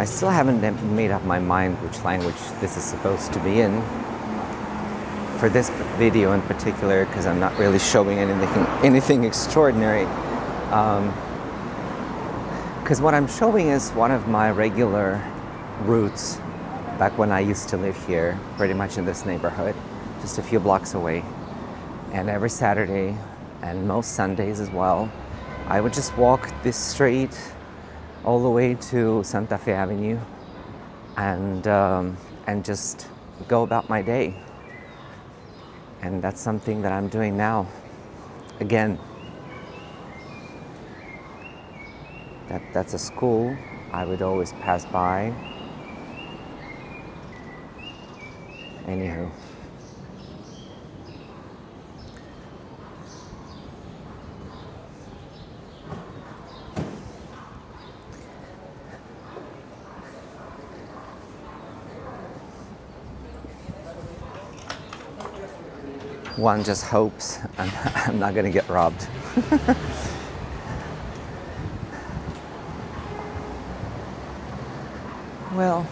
still haven't made up my mind which language this is supposed to be in for this video in particular, because I'm not really showing anything extraordinary. Because what I'm showing is one of my regular routes back when I used to live here, pretty much in this neighborhood, just a few blocks away. And every Saturday, and most Sundays as well, I would just walk this street all the way to Santa Fe Avenue and just go about my day. And that's something that I'm doing now. Again, that's a school I would always pass by. Anywho. One just hopes I'm not gonna get robbed. Well,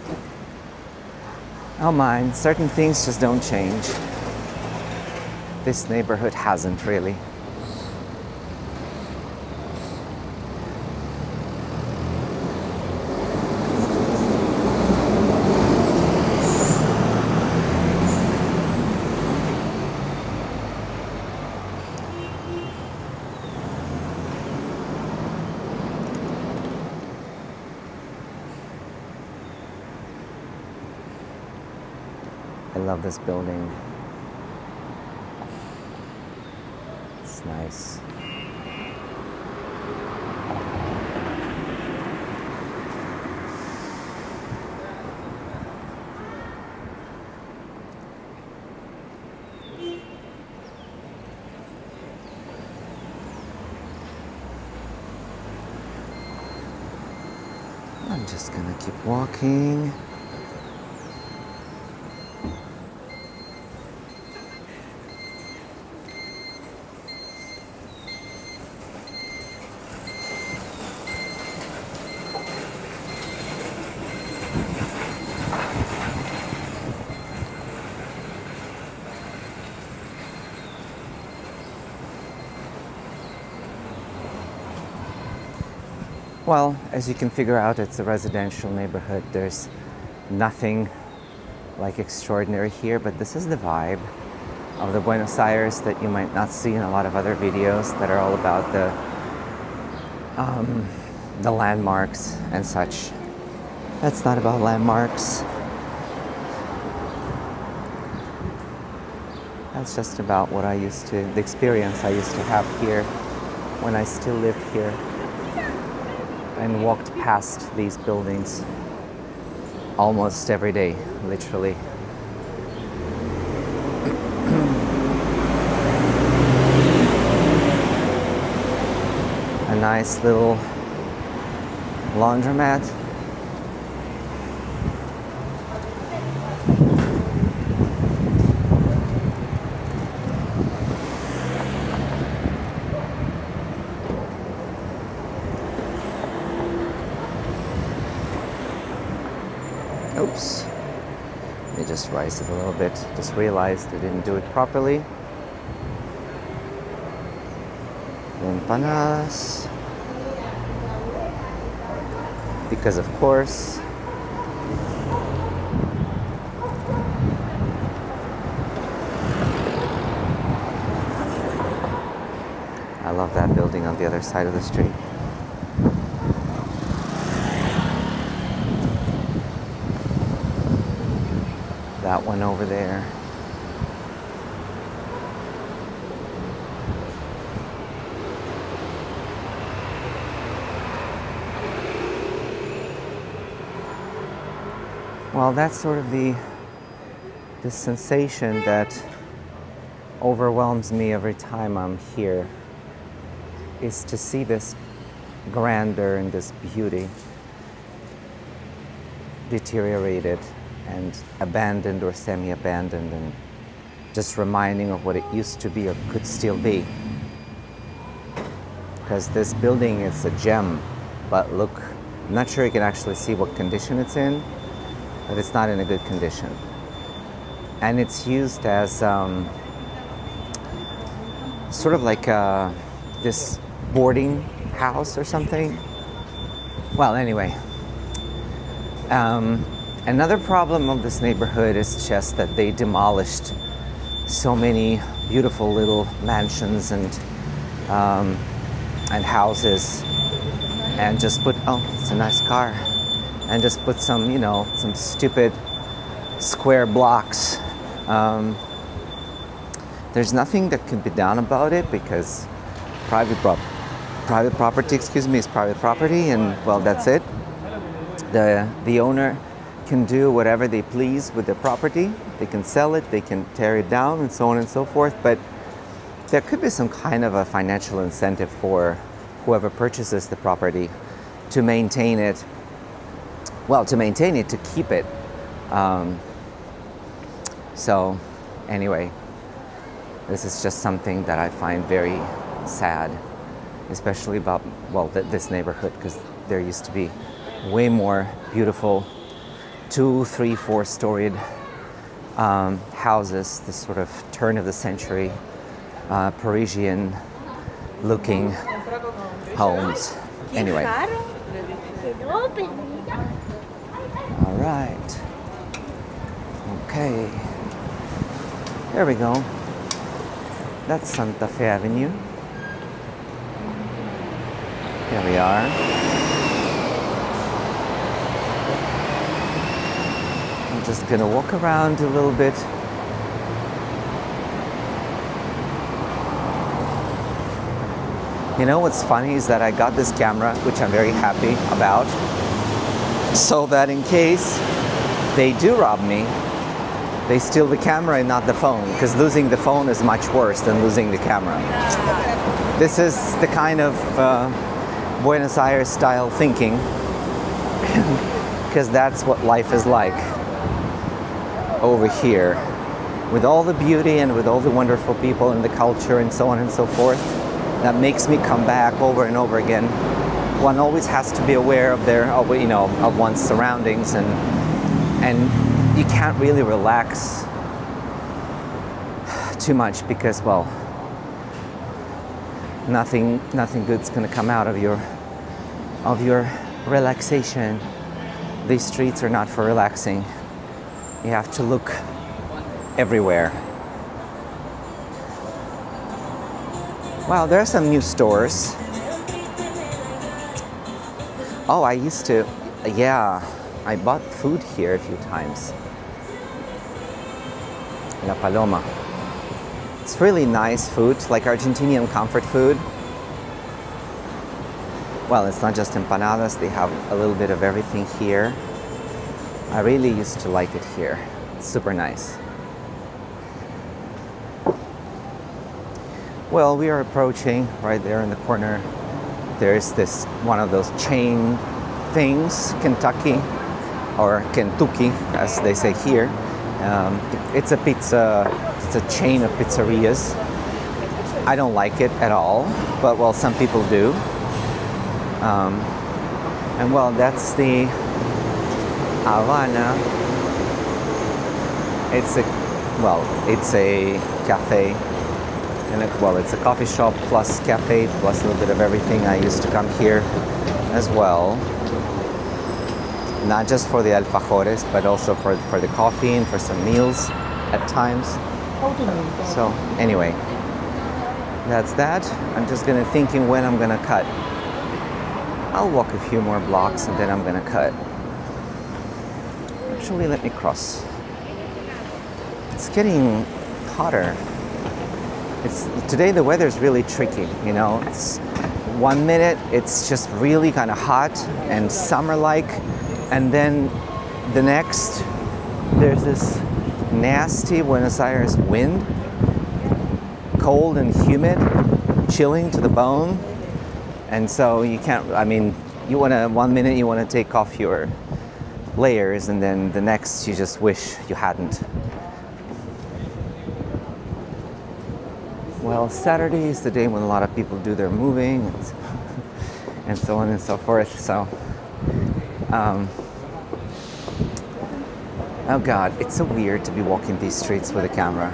oh mind, certain things just don't change. This neighborhood hasn't really. I love this building. It's nice. I'm just gonna keep walking. Well, as you can figure out, it's a residential neighborhood. There's nothing like extraordinary here, but this is the vibe of the Buenos Aires that you might not see in a lot of other videos that are all about the landmarks and such. That's not about landmarks. That's just about what the experience I used to have here when I still lived here and walked past these buildings almost every day, literally. A nice little laundromat. Oops, let me just rise it a little bit. Just realized I didn't do it properly. Empanadas. Because of course. I love that building on the other side of the street. That one over there. Well, that's sort of the sensation that overwhelms me every time I'm here, is to see this grandeur and this beauty deteriorated and abandoned or semi-abandoned, and just reminding of what it used to be or could still be. Because this building is a gem, but look I'm not sure you can actually see what condition it's in, but it's not in a good condition. And it's used as sort of like this boarding house or something. Well, anyway, another problem of this neighborhood is just that they demolished so many beautiful little mansions and houses, and just put, oh, it's a nice car, and just put some, you know, some stupid square blocks. There's nothing that can be done about it because private property, excuse me, is private property, and well, that's it. The owner can do whatever they please with their property. They can sell it, they can tear it down, and so on and so forth. But there could be some kind of a financial incentive for whoever purchases the property to maintain it. Well, to maintain it, to keep it. So, anyway, this is just something that I find very sad, especially about, well, this neighborhood, because there used to be way more beautiful 2, 3, 4-storied houses, this sort of turn of the century Parisian looking homes. Anyway. All right. Okay. There we go. That's Santa Fe Avenue. Here we are. I'm just gonna walk around a little bit. You know what's funny is that I got this camera, which I'm very happy about, so that in case they do rob me, they steal the camera and not the phone, because losing the phone is much worse than losing the camera. This is the kind of Buenos Aires style thinking, because that's what life is like over here, with all the beauty and with all the wonderful people and the culture and so on and so forth. That makes me come back over and over again. One always has to be aware of of one's surroundings, and you can't really relax too much because, well, nothing good's gonna come out of your relaxation. These streets are not for relaxing. You have to look everywhere. Wow, there are some new stores. Oh, yeah, I bought food here a few times. La Paloma. It's really nice food, like Argentinian comfort food. Well, it's not just empanadas, they have a little bit of everything here. I really used to like it here. It's super nice. Well, we are approaching right there in the corner. There's this one of those chain things, Kentucky, or Kentucky, as they say here. It's a pizza. It's a chain of pizzerias. I don't like it at all, but well, some people do. And well, that's the Havana. It's a cafe. And it's a coffee shop plus cafe plus a little bit of everything. I used to come here as well, not just for the alfajores, but also for the coffee and for some meals at times. So anyway, that's that. I'm just thinking when I'm gonna cut. I'll walk a few more blocks and then I'm gonna cut. Actually, let me cross. It's getting hotter. Today the weather is really tricky, you know. It's 1 minute it's just really kind of hot and summer-like, and then the next there's this nasty Buenos Aires wind, cold and humid, chilling to the bone, and so you can't. I mean, 1 minute you want to take off your layers, and then the next you just wish you hadn't. Well, Saturday is the day when a lot of people do their moving and so on and so forth. So Um, oh God, it's so weird to be walking these streets with a camera,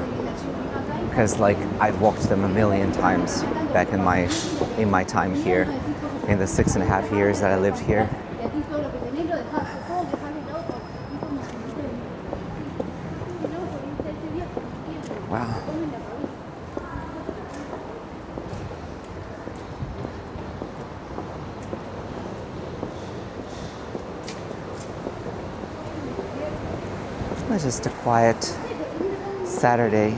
because like I've walked them a million times back in my time here, in the 6.5 years that I lived here. Wow. It's just a quiet Saturday.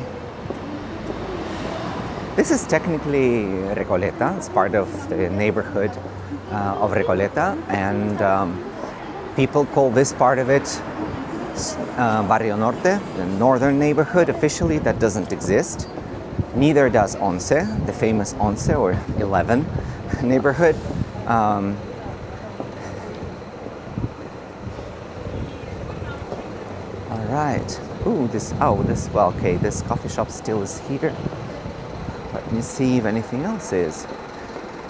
This is technically Recoleta. It's part of the neighborhood of Recoleta, and people call this part of it Barrio Norte, the northern neighborhood. Officially, that doesn't exist. Neither does Once, the famous Once or 11 neighborhood. Right. Ooh, well, okay, this coffee shop still is here. Let me see if anything else is.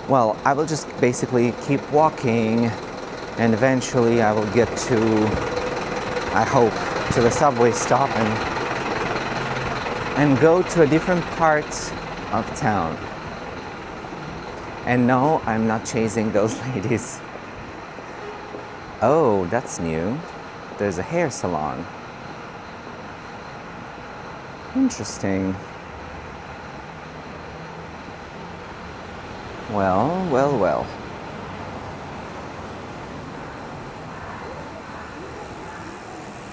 Well, I will just basically keep walking, and eventually I will get to, I hope, to the subway stop and go to a different part of town. And no, I'm not chasing those ladies. Oh, that's new. There's a hair salon. Interesting. Well, well, well.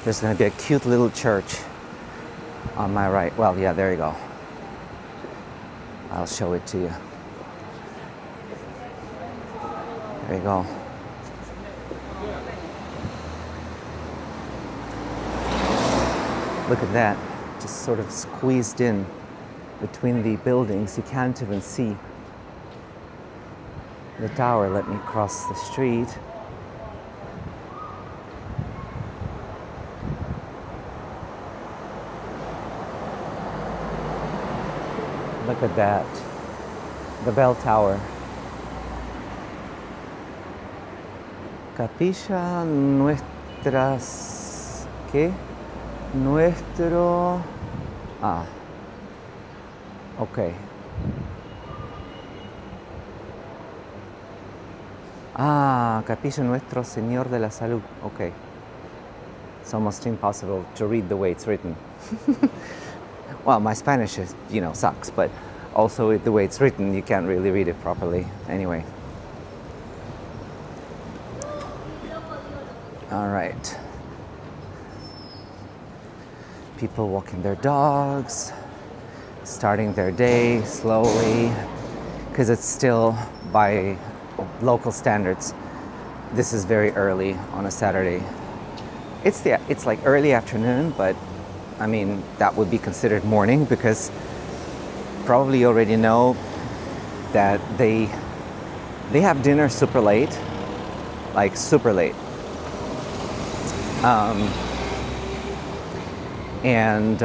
There's going to be a cute little church on my right. Well, yeah, there you go. I'll show it to you. There you go. Look at that. Just sort of squeezed in between the buildings. You can't even see the tower. Let me cross the street. Look at that. The bell tower. Capilla nuestras... ¿Qué? Nuestro... Ah. Okay. Ah, Capilla Nuestro Señor de la Salud. Okay. It's almost impossible to read the way it's written. Well, my Spanish is, sucks, but also the way it's written, you can't really read it properly. Anyway. All right. People walking their dogs, starting their day slowly, because it's still, by local standards, this is very early on a Saturday. It's like early afternoon, but I mean that would be considered morning, because probably you already know that they have dinner super late, like super late. And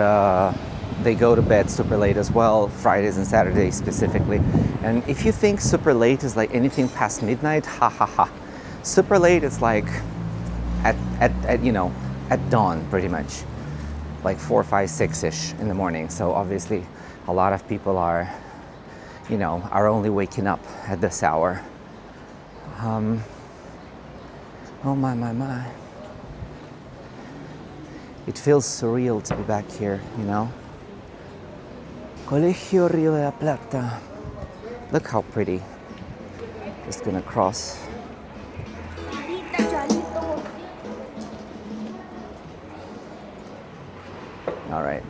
they go to bed super late as well, Fridays and Saturdays specifically. And if you think super late is like anything past midnight, ha ha ha. Super late is like at dawn, pretty much, like 4, 5, 6-ish in the morning. So obviously a lot of people are only waking up at this hour. Oh my. It feels surreal to be back here, Colegio Rio de la Plata. Look how pretty. Just gonna cross. All right,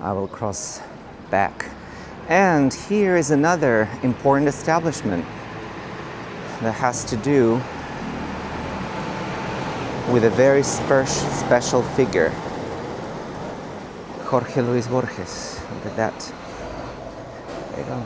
I will cross back. And here is another important establishment that has to do with a very special figure, Jorge Luis Borges. Look at that. There you go.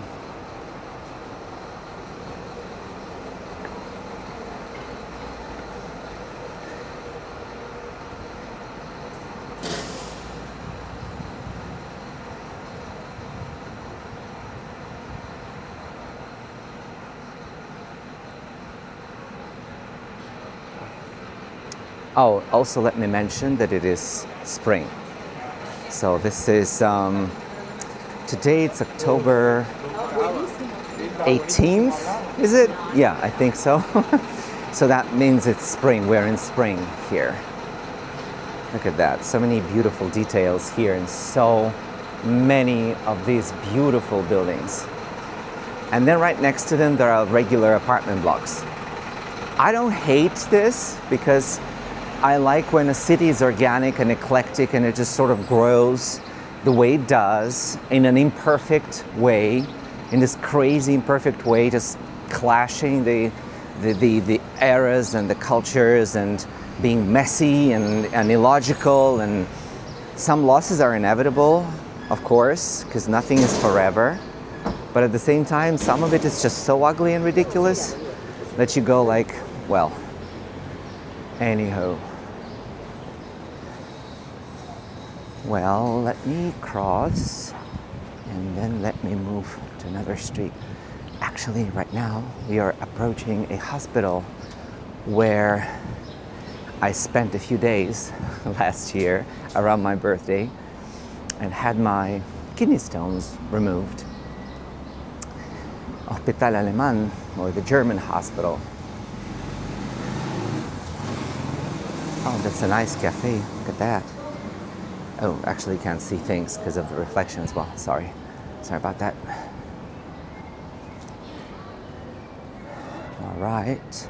Oh, also let me mention that it is spring. So this is, today it's October 18th, is it? Yeah, I think so. So that means it's spring. We're in spring here. Look at that. So many beautiful details here and so many of these beautiful buildings. And then right next to them, there are regular apartment blocks. I don't hate this because I like when a city is organic and eclectic and it just sort of grows the way it does in an imperfect way, in this crazy imperfect way, just clashing the eras and the cultures and being messy and illogical, and some losses are inevitable, of course, because nothing is forever. But at the same time, some of it is just so ugly and ridiculous that you go like, well, anywho. Well, let me cross and then let me move to another street. Actually, right now we are approaching a hospital where I spent a few days last year around my birthday and had my kidney stones removed. Hospital Alemán, or the German hospital. Oh, that's a nice cafe. Look at that. Oh, actually you can't see things because of the reflection as well. Sorry about that. All right.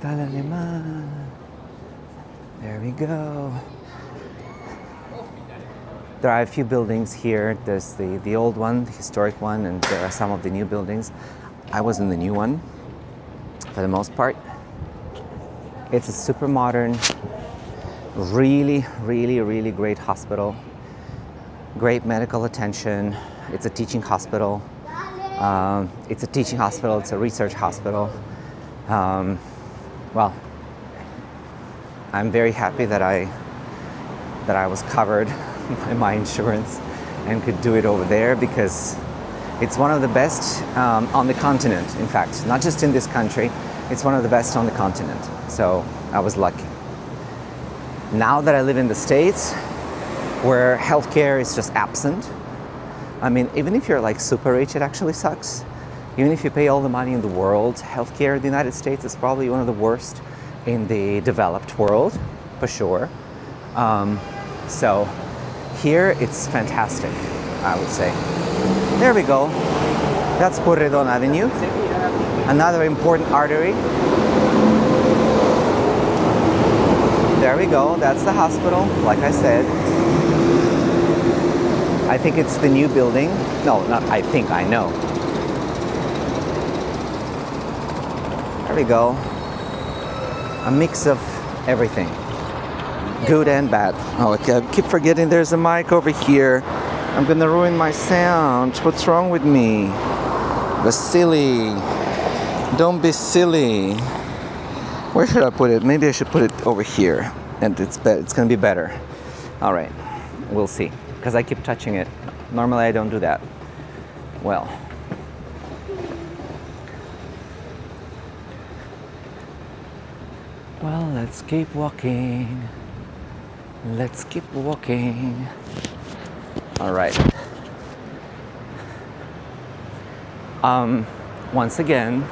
Hospital Alemán. There we go. There are a few buildings here. There's the old one, the historic one, and there are some of the new buildings. I was in the new one for the most part. It's a super modern, really, really, really great hospital. Great medical attention. It's a teaching hospital. It's a research hospital. Well, I'm very happy that I was covered by my insurance and could do it over there, because it's one of the best on the continent. In fact, not just in this country, it's one of the best on the continent. So I was lucky. Now that I live in the States, where healthcare is just absent, I mean, even if you're like super rich, it actually sucks. Even if you pay all the money in the world, healthcare in the United States is probably one of the worst in the developed world, for sure. So here it's fantastic, I would say. There we go. That's Porredon Avenue, another important artery. There we go. That's the hospital, like I said. I think it's the new building. No, not I think, I know. There we go. A mix of everything. Good and bad. Oh, okay. I keep forgetting there's a mic over here. I'm gonna ruin my sound. What's wrong with me? Vasily. Don't be silly. Where should I put it? Maybe I should put it over here. And it's gonna be better. All right. We'll see. Because I keep touching it. Normally I don't do that. Well. Well, let's keep walking. Let's keep walking. All right. Once again,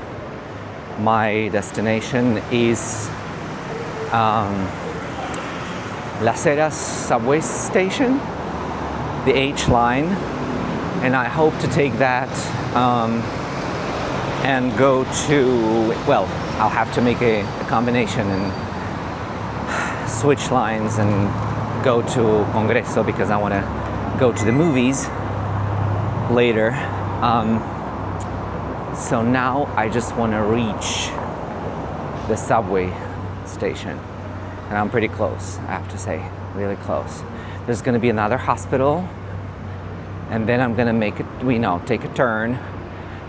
my destination is Las Heras subway station, the H line, and I hope to take that and go to, well, I'll have to make a combination and switch lines and go to Congreso because I want to go to the movies later. So now I just want to reach the subway station, and I'm pretty close, I have to say, really close. There's going to be another hospital, and then I'm going to make it, take a turn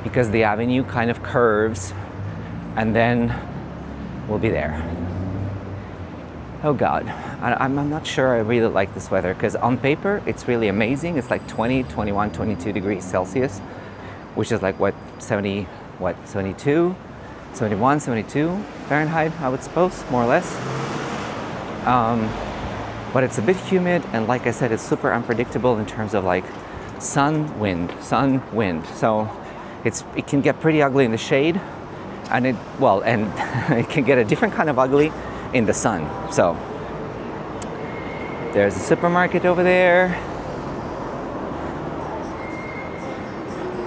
because the avenue kind of curves, and then we'll be there. Oh God, I'm not sure I really like this weather, because on paper it's really amazing. It's like 20, 21, 22 degrees Celsius, which is like what, 72? 71, 72 Fahrenheit, I would suppose, more or less. But it's a bit humid, and like I said, it's super unpredictable in terms of like sun, wind. So it can get pretty ugly in the shade, and it can get a different kind of ugly in the sun. So there's a supermarket over there.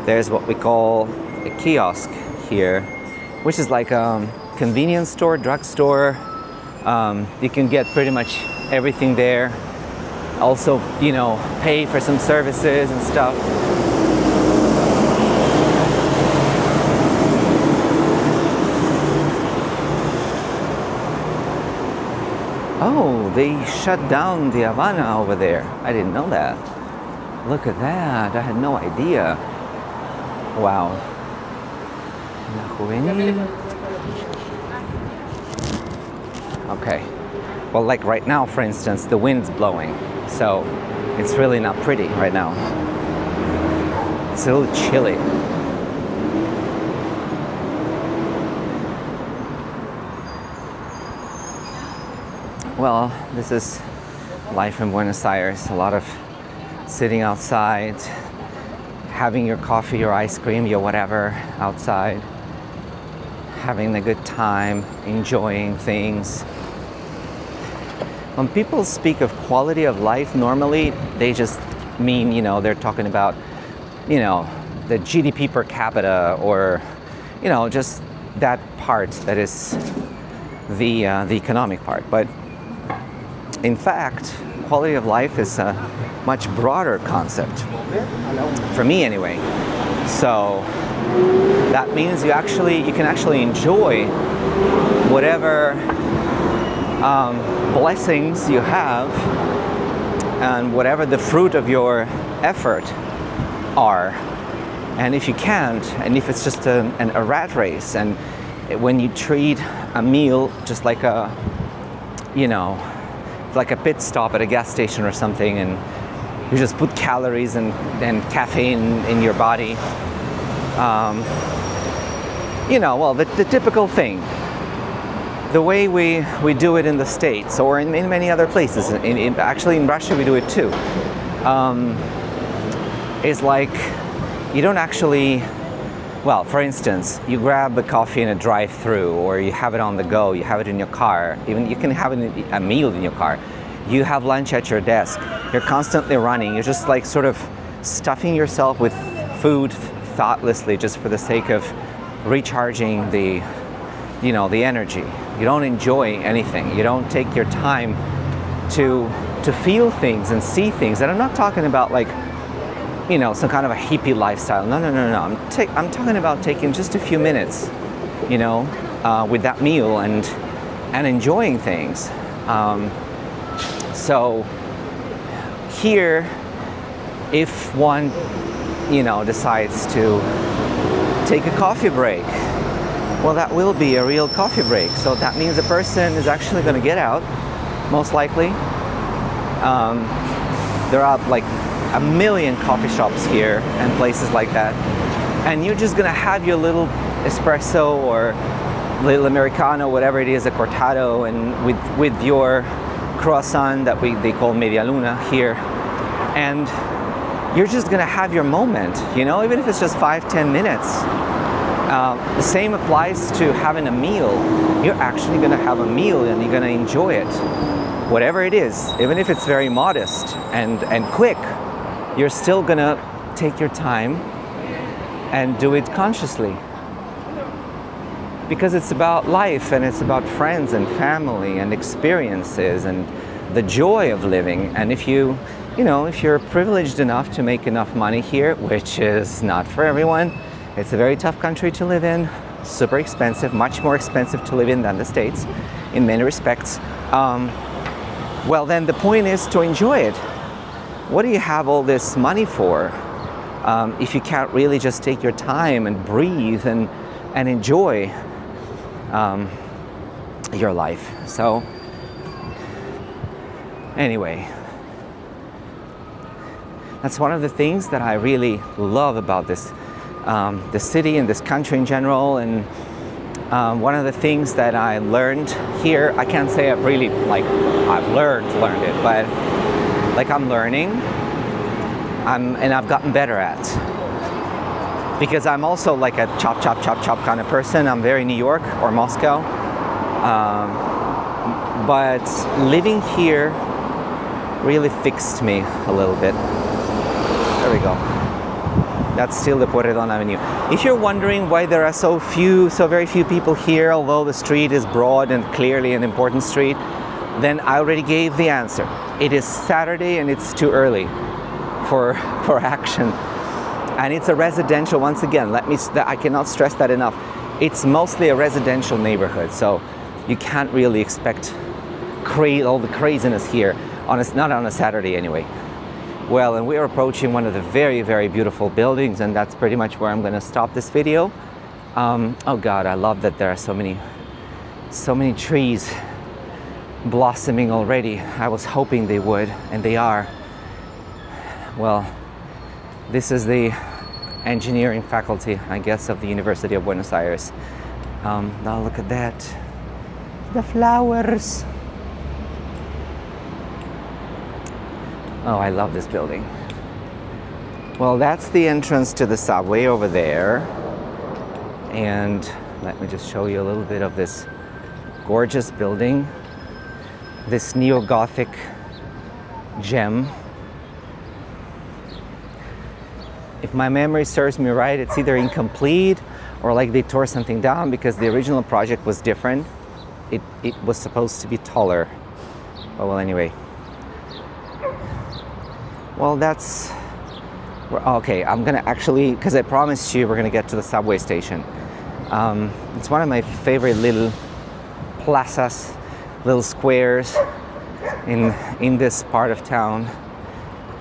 There's what we call a kiosk here, which is like a convenience store, drugstore. You can get pretty much everything there. Also, you know, pay for some services and stuff. Oh, they shut down the Havana over there. I didn't know that. Look at that. I had no idea. Wow. La Juvenil. Okay. Well, like right now, for instance, the wind's blowing. So it's really not pretty right now. It's a little chilly. Well, this is life in Buenos Aires. A lot of sitting outside, having your coffee, your ice cream, your whatever outside, having a good time, enjoying things. When people speak of quality of life, normally they just mean, you know, they're talking about, you know, the GDP per capita, or, you know, just that part that is the economic part. But in fact, quality of life is a much broader concept, for me anyway. So that means you can actually enjoy whatever blessings you have and whatever the fruit of your effort are. And if you can't, and if it's just a rat race, and when you treat a meal just like a, you know, like a pit stop at a gas station or something, and you just put calories and caffeine in your body, you know, well, the typical thing, the way we do it in the States, or in many other places, actually in Russia we do it too, is like, you don't actually, well, for instance, you grab a coffee in a drive-through, or you have it on the go, you have it in your car, even you can have a meal in your car, you have lunch at your desk, you're constantly running, you're just like sort of stuffing yourself with food thoughtlessly just for the sake of recharging the, you know, the energy. You don't enjoy anything. You don't take your time to feel things and see things. And I'm not talking about like, you know, some kind of a hippie lifestyle. No. I'm talking about taking just a few minutes, you know, with that meal and enjoying things. So here, if one, you know, decides to take a coffee break, well, that will be a real coffee break. So that means the person is actually going to get out, most likely. There are like a million coffee shops here and places like that. And you're just going to have your little espresso or little Americano, whatever it is, a cortado, and with your croissant that they call media luna here. And you're just going to have your moment, you know, even if it's just 5-10 minutes. The same applies to having a meal. You're actually going to have a meal and you're going to enjoy it. Whatever it is, even if it's very modest and quick, you're still going to take your time and do it consciously. Because it's about life, and it's about friends and family and experiences and the joy of living. And if you know, if you're privileged enough to make enough money here, which is not for everyone, it's a very tough country to live in, super expensive, much more expensive to live in than the States in many respects. Well, then the point is to enjoy it. What do you have all this money for if you can't really just take your time and breathe and enjoy your life? So anyway, that's one of the things that I really love about this city and this country in general, and One of the things that I learned here, I can't say I've really, like, I've learned it, but like I'm learning, and I've gotten better at. Because I'm also like a chop, chop, chop, chop kind of person. I'm very New York or Moscow. But living here really fixed me a little bit. There we go. That's still the Pueyrredón Avenue. If you're wondering why there are so very few people here, although the street is broad and clearly an important street, then I already gave the answer. It is Saturday and it's too early for action. And it's a residential, once again, I cannot stress that enough. It's mostly a residential neighborhood, so you can't really expect all the craziness here, not on a Saturday anyway. Well, and we're approaching one of the very, very beautiful buildings, and that's pretty much where I'm going to stop this video. Oh God, I love that there are so many trees blossoming already. I was hoping they would, and they are. Well, this is the engineering faculty, I guess, of the University of Buenos Aires. Now look at that. The flowers. Oh, I love this building. Well, that's the entrance to the subway over there. And let me just show you a little bit of this gorgeous building. This neo-Gothic gem. If my memory serves me right, it's either incomplete or like they tore something down because the original project was different. It was supposed to be taller. But well, anyway. Well, that's... Okay, I'm gonna actually, because I promised you we're gonna get to the subway station. It's one of my favorite little plazas, little squares in this part of town.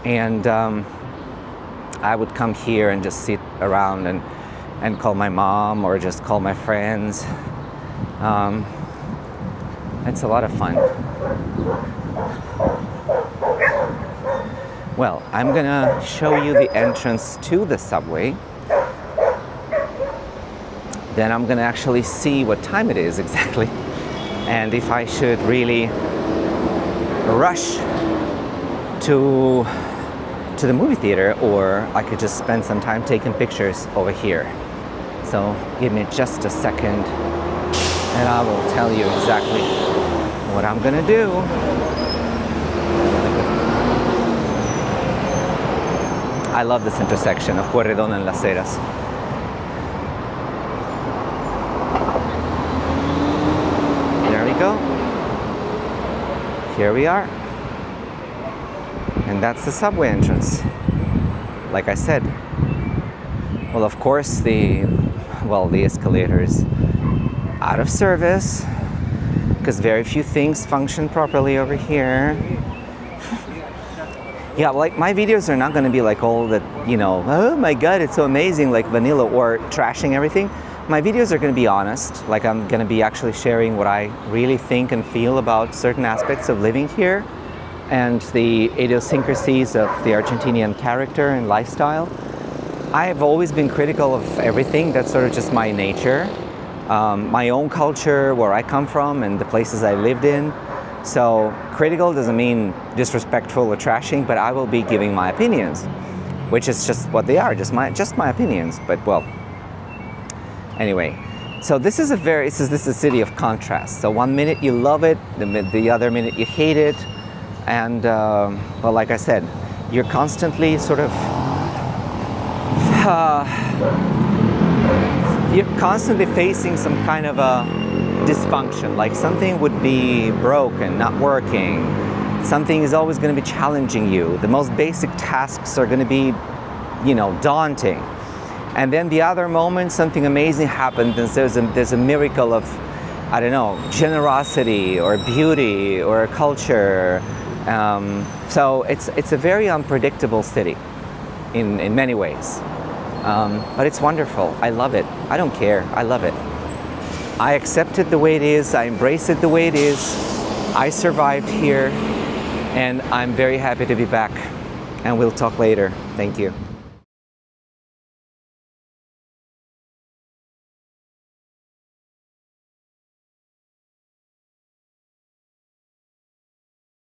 And I would come here and just sit around and call my mom or just call my friends. It's a lot of fun. Well, I'm gonna show you the entrance to the subway. Then I'm gonna actually see what time it is exactly and if I should really rush to the movie theater, or I could just spend some time taking pictures over here. So give me just a second and I will tell you exactly what I'm gonna do. I love this intersection of Pueyrredón and Las Heras. There we go. Here we are. And that's the subway entrance. Like I said. Well, of course, the escalator is out of service because very few things function properly over here. Yeah, like my videos are not going to be like all that, you know, oh my God, it's so amazing, like vanilla or trashing everything. My videos are going to be honest. Like I'm going to be actually sharing what I really think and feel about certain aspects of living here and the idiosyncrasies of the Argentinian character and lifestyle. I have always been critical of everything. That's sort of just my nature. My own culture, where I come from and the places I lived in. So critical doesn't mean disrespectful or trashing, but I will be giving my opinions, which is just what they are, just my opinions. But well, anyway, so this is a city of contrast. So one minute you love it, the other minute you hate it, and well, like I said, you're constantly sort of you're constantly facing some kind of a dysfunction, like something would be broken, not working. Something is always going to be challenging you. The most basic tasks are going to be, you know, daunting. And then the other moment, something amazing happens, and there's a miracle of, I don't know, generosity or beauty or culture. So it's a very unpredictable city in many ways. But it's wonderful. I love it. I don't care. I love it. I accept it the way it is. I embrace it the way it is. I survived here, and I'm very happy to be back. And we'll talk later. Thank you.